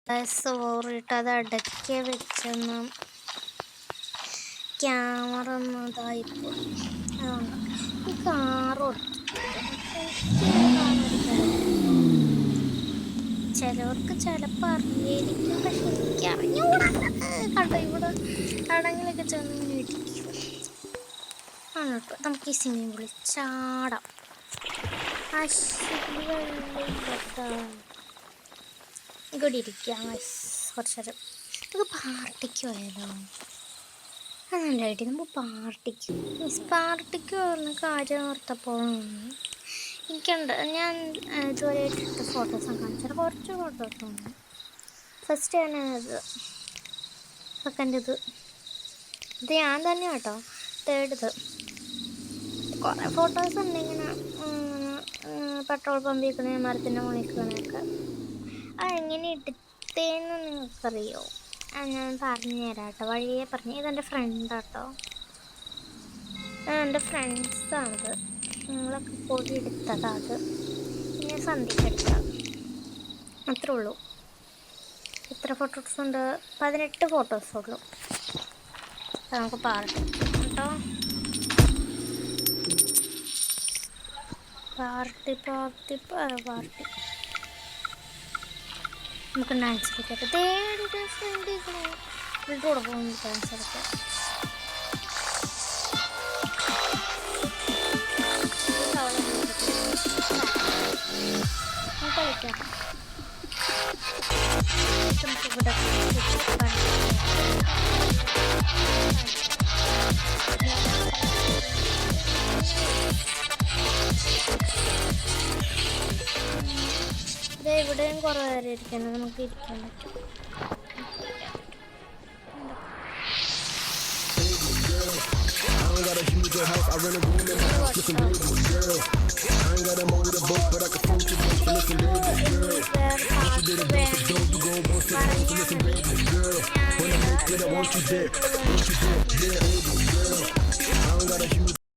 സോറിട്ട് അത് അടക്കി വെച്ചെന്ന് ക്യാമറ ഒന്നും ഇതായിപ്പോയി. അതുകൊണ്ട് ഈ കാറ് ചിലവർക്ക് ചിലപ്പോൾ അറിയായിരിക്കും, പക്ഷെ എനിക്ക് അറിഞ്ഞൂടാ. കണ്ടോ ഇവിടെ അടങ്ങിലൊക്കെ ചെന്ന് ഇടിക്കും ആണ് കേട്ടോ. നമുക്ക് ഈ സ്വിമ്മിംഗ് പൂളിൽ ചാടാം. ഇവിടെ ഇരിക്കാം കുറച്ച് നേരം. നമുക്ക് പാർട്ടിക്ക് പോയാലോ? നല്ല ഐഡിയ. നമുക്ക് പാർട്ടിക്ക് പോകുന്ന കാര്യം ഓർത്തപ്പോഴാണ് എനിക്കുണ്ട്. ഞാൻ ഇതുവരെ ഇട്ടിട്ട് ഫോട്ടോസും കാണിച്ചാൽ കുറച്ച് ഫോട്ടോസുണ്ട്. ഫസ്റ്റ് ഞാനത്, സെക്കൻഡ് ഇത് ഞാൻ തന്നെ കേട്ടോ. തേർഡ് ഇത് കുറേ ഫോട്ടോസ് ഉണ്ട്. ഇങ്ങനെ പെട്രോൾ പമ്പിൽ നിൽക്കുന്ന മരത്തിൻ്റെ മുകളിൽ നിൽക്കുന്നതൊക്കെ. അതെങ്ങനെ എടുത്തേന്ന് നിങ്ങൾക്കറിയോ? ഞാൻ പറഞ്ഞു തരാം കേട്ടോ, വഴിയെ പറഞ്ഞു. ഇതെൻ്റെ ഫ്രണ്ടാട്ടോ, എൻ്റെ ഫ്രണ്ട്സാണത്. നിങ്ങളൊക്കെ കൂടി എടുത്തതാ അത്. പിന്നെ സന്ധ്യക്കെടുത്ത അത്രേ ഉള്ളൂ. എത്ര ഫോട്ടോസ് ഉണ്ട്? 18 ഫോട്ടോസുള്ളൂ. നമുക്ക് പാർട്ടി കേട്ടോ. പാർട്ടി നമുക്ക് ഡാൻസ് കളിക്കട്ടെ. തേടിൻ്റെ ഫ്രണ്ട് വീട്ടിൽ കൂടെ പോകുന്നു ഡാൻസ് കളിക്കാം. കളിക്കാം. ഇവിടെയും കുറേ നേരം ഇരിക്കണം. നമുക്ക് ഇരിക്കാൻ പറ്റും.